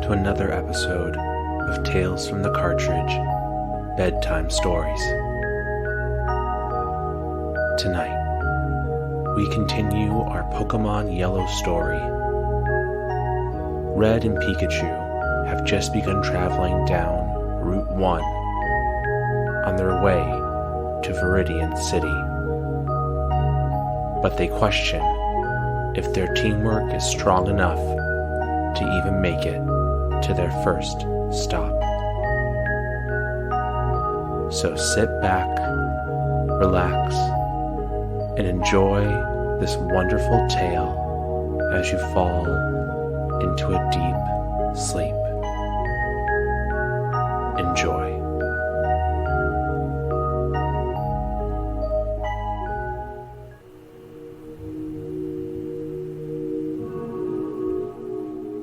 to another episode of Tales from the Cartridge Bedtime Stories. Tonight, we continue our Pokémon Yellow story. Red and Pikachu have just begun traveling down Route 1 on their way to Viridian City. But they question if their teamwork is strong enough to even make it to their first stop. So sit back, relax, and enjoy this wonderful tale as you fall into a deep sleep. Enjoy.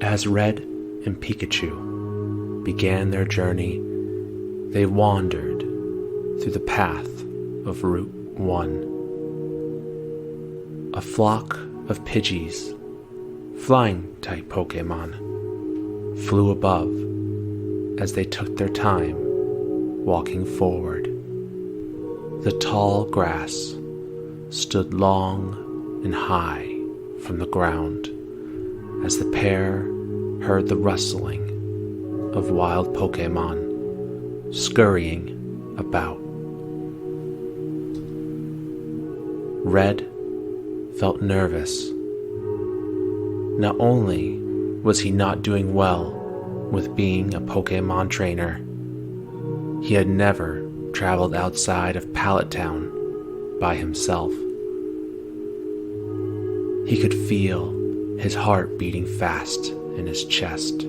As Red and Pikachu began their journey, they wandered through the path of Route 1. A flock of Pidgeys, flying-type Pokémon, flew above as they took their time walking forward. The tall grass stood long and high from the ground as the pair heard the rustling of wild Pokémon scurrying about. Red felt nervous. Not only was he not doing well with being a Pokémon trainer, he had never traveled outside of Pallet Town by himself. He could feel his heart beating fast in his chest.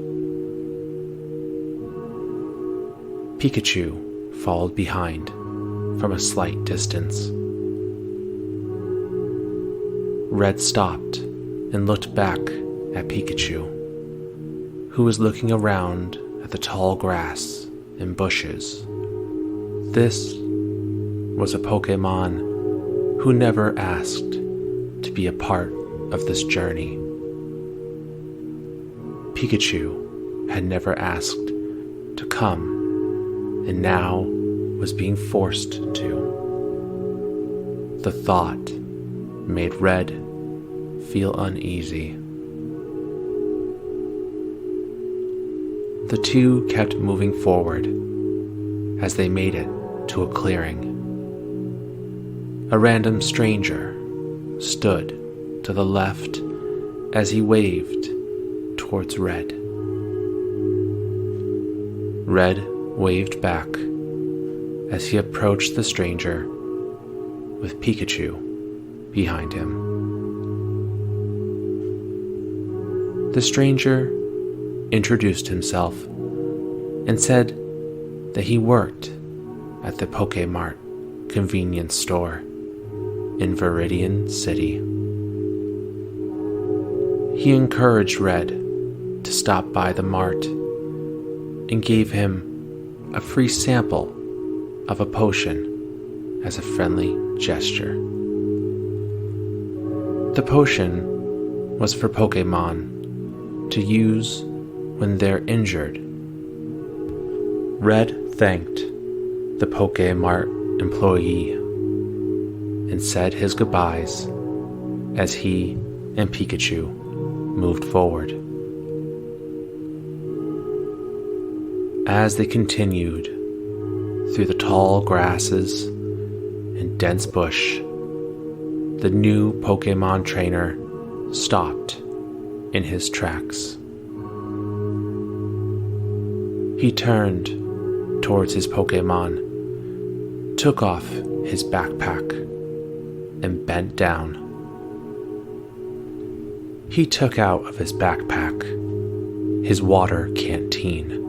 Pikachu followed behind from a slight distance. Red stopped and looked back at Pikachu, who was looking around at the tall grass and bushes. This was a Pokémon who never asked to be a part of this journey. Pikachu had never asked to come, and now was being forced to. The thought made Red feel uneasy. The two kept moving forward as they made it to a clearing. A random stranger stood to the left as he waved towards Red. Red waved back as he approached the stranger with Pikachu behind him. The stranger introduced himself and said that he worked at the Pokémart convenience store in Viridian City. He encouraged Red to stop by the mart and gave him a free sample of a potion as a friendly gesture. The potion was for Pokémon to use when they're injured. Red thanked the Pokémart employee and said his goodbyes as he and Pikachu moved forward. As they continued through the tall grasses and dense bush, the new Pokémon trainer stopped in his tracks. He turned towards his Pokémon, took off his backpack, and bent down. He took out of his backpack his water canteen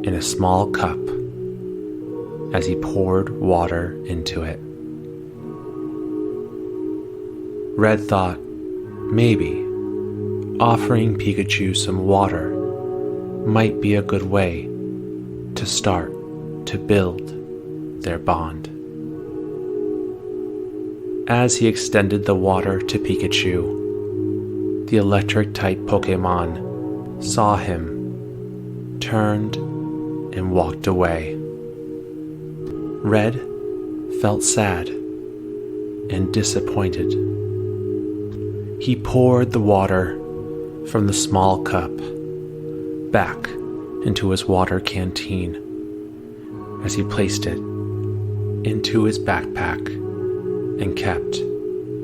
in a small cup as he poured water into it. Red thought maybe offering Pikachu some water might be a good way to start to build their bond. As he extended the water to Pikachu, the electric-type Pokémon saw him, turned, and walked away. Red felt sad and disappointed. He poured the water from the small cup back into his water canteen as he placed it into his backpack and kept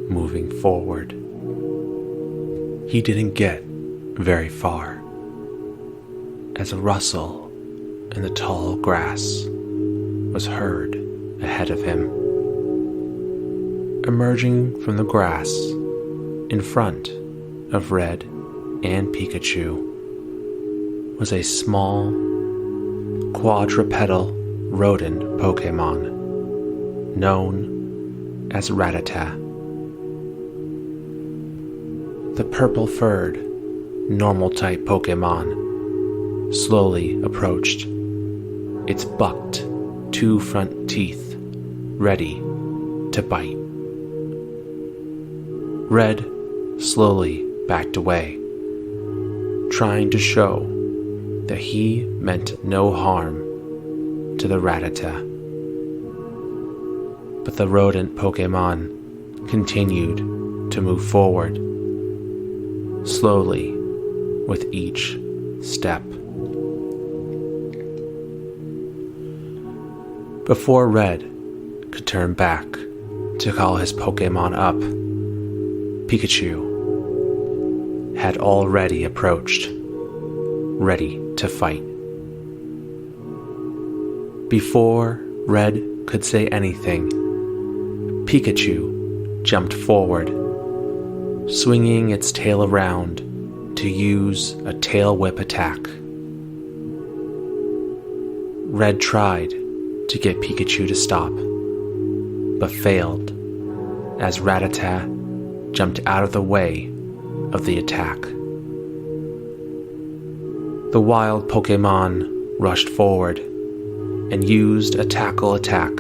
moving forward. He didn't get very far as a rustle in the tall grass was heard ahead of him. Emerging from the grass in front of Red and Pikachu was a small quadrupedal rodent Pokémon known as Rattata. The purple-furred, normal-type Pokémon slowly approached, its bucked 2 front teeth ready to bite. Red slowly backed away, trying to show that he meant no harm to the Rattata. But the rodent Pokémon continued to move forward, slowly with each step. Before Red could turn back to call his Pokémon up, Pikachu had already approached, ready to fight. Before Red could say anything, Pikachu jumped forward, swinging its tail around to use a tail whip attack. Red tried to get Pikachu to stop, but failed as Rattata jumped out of the way of the attack. The wild Pokémon rushed forward and used a tackle attack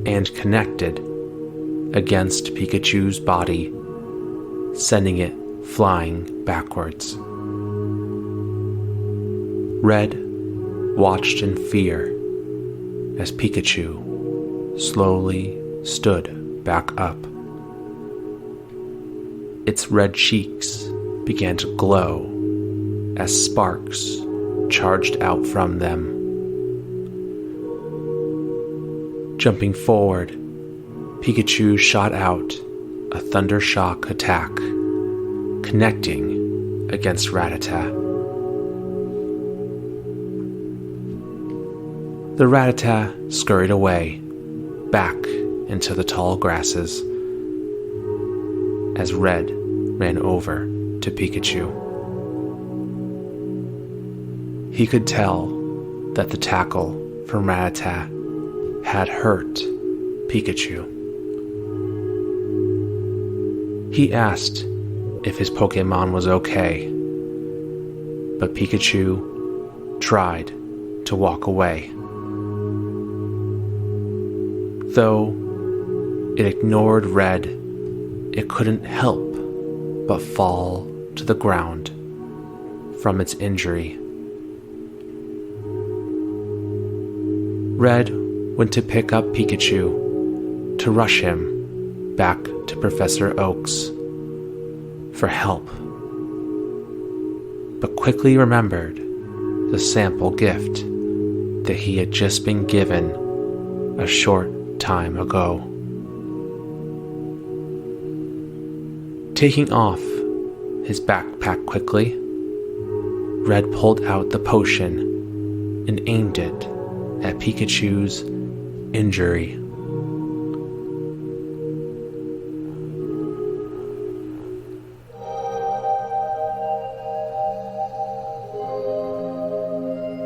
and connected against Pikachu's body, sending it flying backwards. Red watched in fear as Pikachu slowly stood back up. Its red cheeks began to glow as sparks charged out from them. Jumping forward, Pikachu shot out a Thunder Shock attack, connecting against Rattata. The Rattata scurried away, back into the tall grasses, as Red ran over to Pikachu. He could tell that the tackle from Rattata had hurt Pikachu. He asked if his Pokémon was okay, but Pikachu tried to walk away. Though it ignored Red, it couldn't help but fall to the ground from its injury. Red went to pick up Pikachu to rush him back to Professor Oak's for help, but quickly remembered the sample gift that he had just been given a short time ago. Taking off his backpack quickly, Red pulled out the potion and aimed it at Pikachu's injury.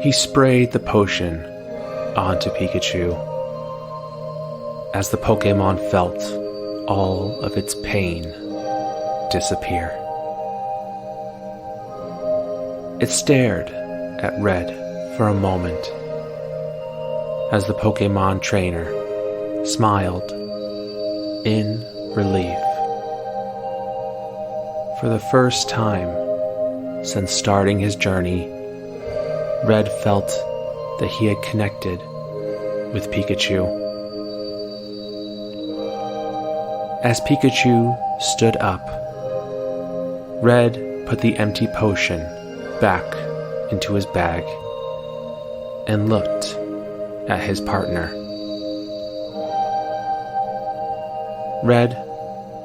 He sprayed the potion onto Pikachu as the Pokémon felt all of its pain disappear. It stared at Red for a moment as the Pokémon trainer smiled in relief. For the first time since starting his journey, Red felt that he had connected with Pikachu. As Pikachu stood up, Red put the empty potion back into his bag and looked at his partner. Red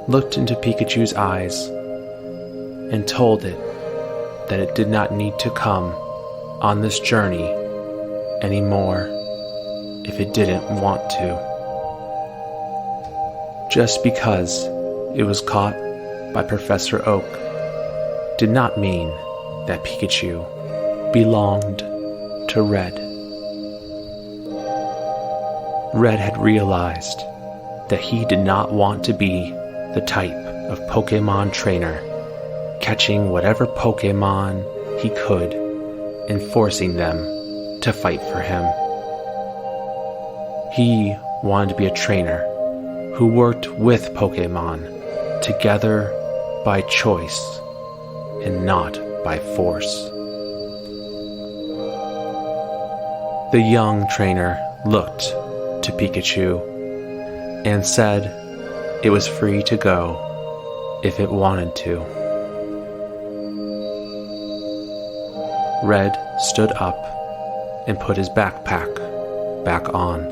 looked into Pikachu's eyes and told it that it did not need to come on this journey anymore if it didn't want to. Just because it was caught by Professor Oak did not mean that Pikachu belonged to Red. Red had realized that he did not want to be the type of Pokémon trainer catching whatever Pokémon he could and forcing them to fight for him. He wanted to be a trainer who worked with Pokémon together by choice and not by force. The young trainer looked to Pikachu and said it was free to go if it wanted to. Red stood up and put his backpack back on.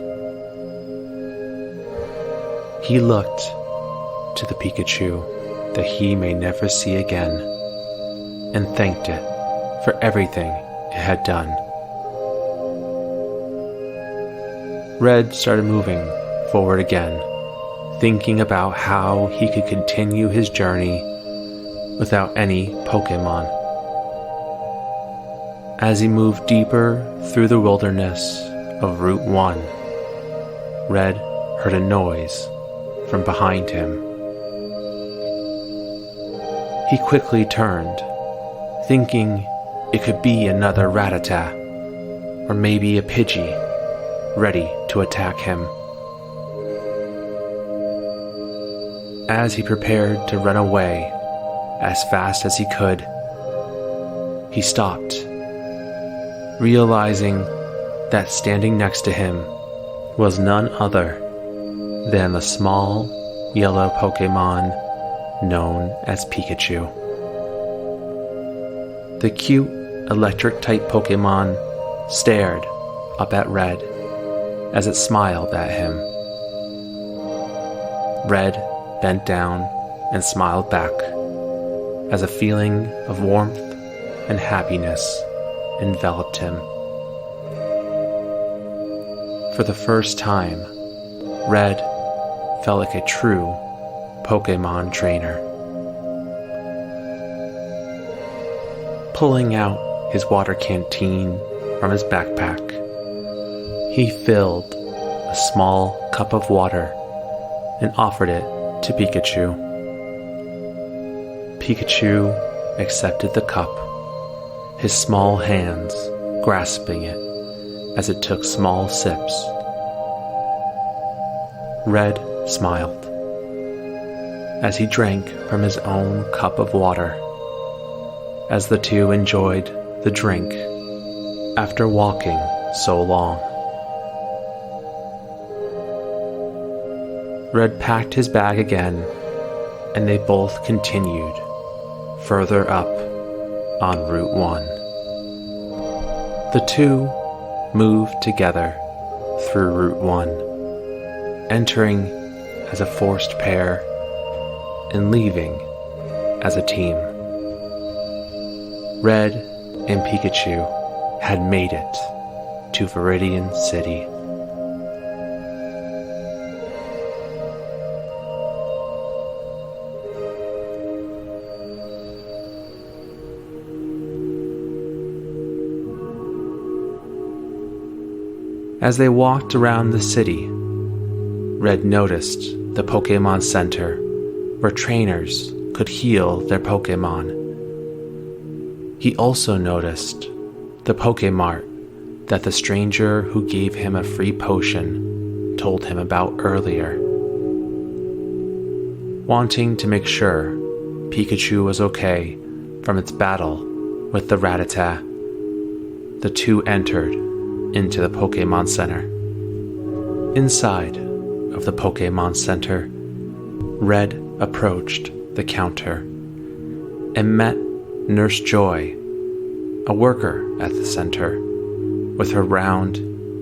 He looked to the Pikachu that he may never see again and thanked it for everything it had done. Red started moving forward again, thinking about how he could continue his journey without any Pokémon. As he moved deeper through the wilderness of Route 1, Red heard a noise from behind him. He quickly turned, thinking it could be another Rattata, or maybe a Pidgey, ready to attack him. As he prepared to run away as fast as he could, he stopped, realizing that standing next to him was none other than the small yellow Pokémon known as Pikachu. The cute electric-type Pokémon stared up at Red as it smiled at him. Red bent down and smiled back as a feeling of warmth and happiness enveloped him. For the first time, Red felt like a true Pokémon trainer. Pulling out his water canteen from his backpack, he filled a small cup of water and offered it to Pikachu. Pikachu accepted the cup, his small hands grasping it as it took small sips. Red smiled as he drank from his own cup of water, as the two enjoyed the drink after walking so long. Red packed his bag again, and they both continued further up on Route 1. The two moved together through Route 1, entering as a forced pair and leaving as a team. Red and Pikachu had made it to Viridian City. As they walked around the city, Red noticed the Pokémon Center where trainers could heal their Pokémon. He also noticed the Pokémart that the stranger who gave him a free potion told him about earlier. Wanting to make sure Pikachu was okay from its battle with the Rattata, the two entered into the Pokémon Center. Inside of the Pokémon Center, Red approached the counter and met Nurse Joy, a worker at the center, with her round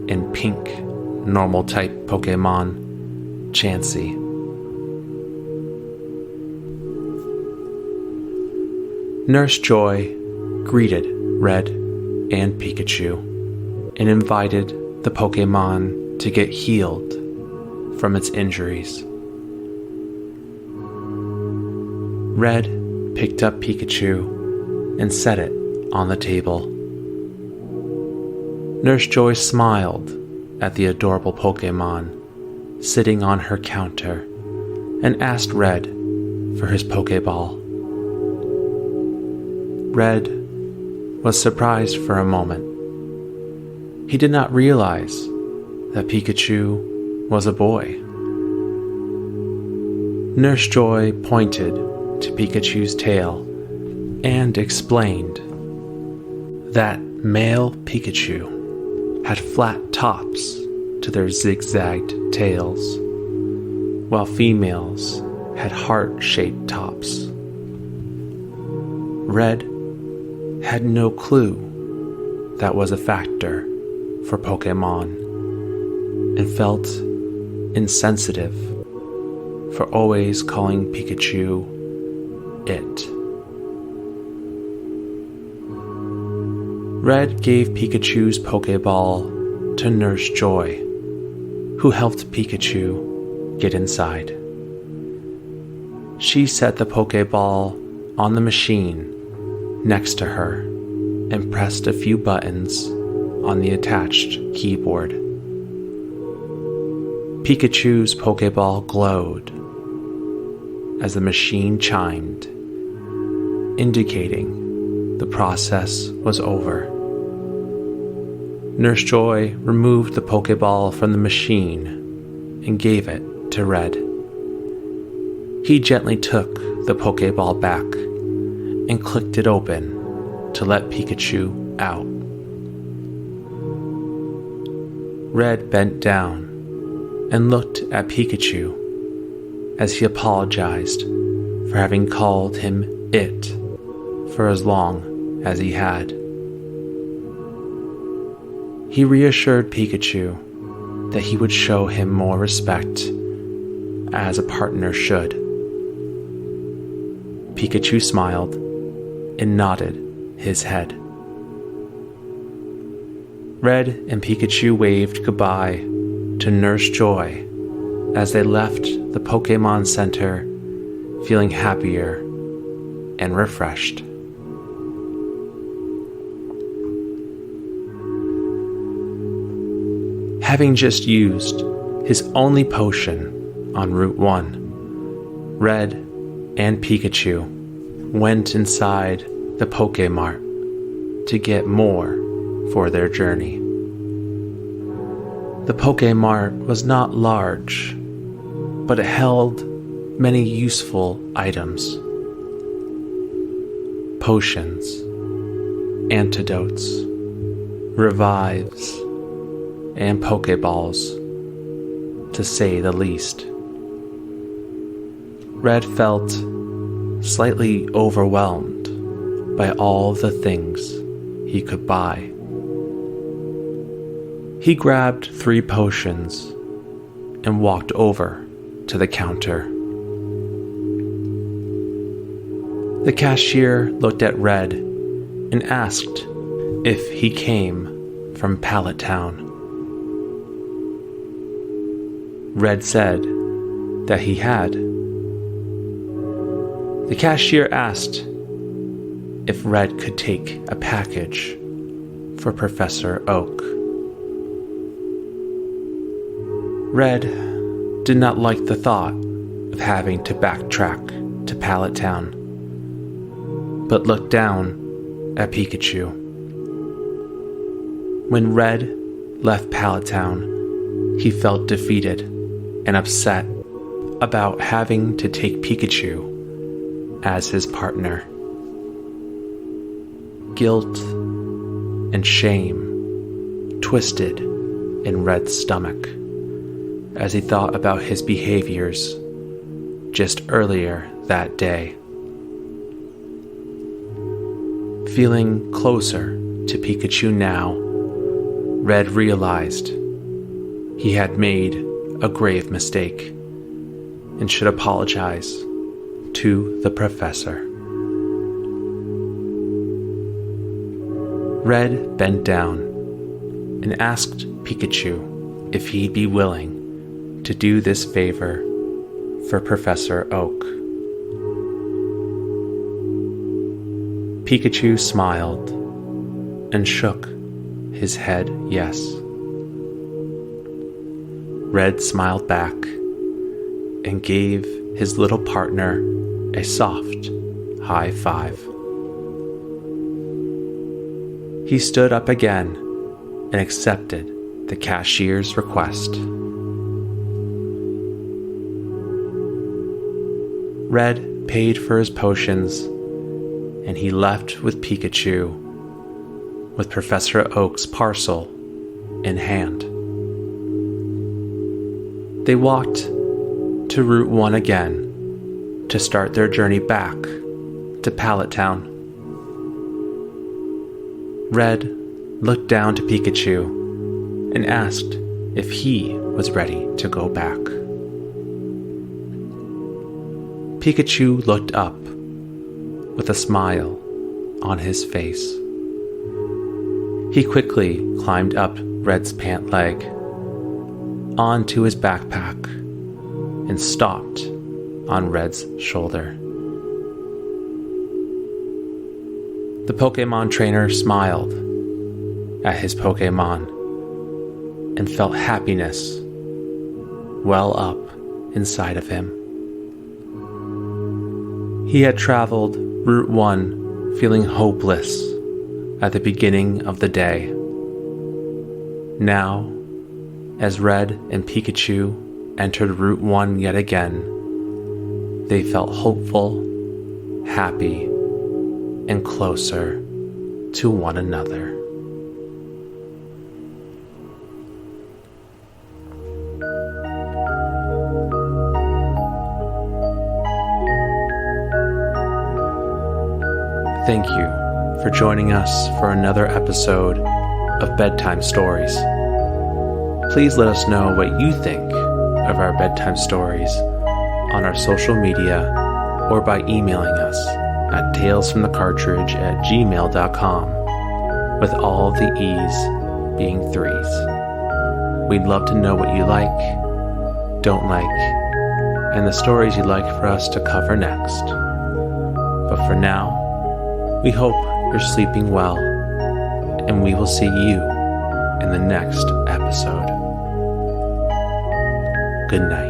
and pink normal-type Pokémon, Chansey. Nurse Joy greeted Red and Pikachu and invited the Pokémon to get healed from its injuries. Red picked up Pikachu and set it on the table. Nurse Joy smiled at the adorable Pokémon sitting on her counter and asked Red for his Pokéball. Red was surprised for a moment. He did not realize that Pikachu was a boy. Nurse Joy pointed to Pikachu's tail and explained that male Pikachu had flat tops to their zigzagged tails, while females had heart-shaped tops. Red had no clue that was a factor for Pokémon and felt insensitive for always calling Pikachu it. Red gave Pikachu's Pokéball to Nurse Joy, who helped Pikachu get inside. She set the Pokéball on the machine next to her and pressed a few buttons on the attached keyboard. Pikachu's Pokéball glowed as the machine chimed, indicating the process was over. Nurse Joy removed the Pokéball from the machine and gave it to Red. He gently took the Pokéball back and clicked it open to let Pikachu out. Red bent down and looked at Pikachu as he apologized for having called him it for as long as he had. He reassured Pikachu that he would show him more respect, as a partner should. Pikachu smiled and nodded his head. Red and Pikachu waved goodbye to Nurse Joy as they left the Pokémon Center, feeling happier and refreshed. Having just used his only potion on Route 1, Red and Pikachu went inside the Pokémart to get more for their journey. The Pokémart was not large, but it held many useful items. Potions, antidotes, revives, and Pokeballs, to say the least. Red felt slightly overwhelmed by all the things he could buy. He grabbed 3 potions and walked over to the counter. The cashier looked at Red and asked if he came from Pallet Town. Red said that he had. The cashier asked if Red could take a package for Professor Oak. Red did not like the thought of having to backtrack to Pallet Town, but looked down at Pikachu. When Red left Pallet Town, he felt defeated and upset about having to take Pikachu as his partner. Guilt and shame twisted in Red's stomach as he thought about his behaviors just earlier that day. Feeling closer to Pikachu now, Red realized he had made a grave mistake and should apologize to the professor. Red bent down and asked Pikachu if he'd be willing to do this favor for Professor Oak. Pikachu smiled and shook his head yes. Red smiled back and gave his little partner a soft high five. He stood up again and accepted the cashier's request. Red paid for his potions, and he left with Pikachu, with Professor Oak's parcel in hand. They walked to Route 1 again to start their journey back to Pallet Town. Red looked down to Pikachu and asked if he was ready to go back. Pikachu looked up with a smile on his face. He quickly climbed up Red's pant leg onto his backpack and stopped on Red's shoulder. The Pokémon trainer smiled at his Pokémon and felt happiness well up inside of him. He had traveled Route 1 feeling hopeless at the beginning of the day. Now, as Red and Pikachu entered Route 1 yet again, they felt hopeful, happy, and closer to one another. Thank you for joining us for another episode of Bedtime Stories. Please let us know what you think of our bedtime stories on our social media or by emailing us at talesfromthecartridge@gmail.com, with all the E's being 3s. We'd love to know what you like, don't like, and the stories you'd like for us to cover next. But for now, we hope you're sleeping well, and we will see you in the next episode. Good night.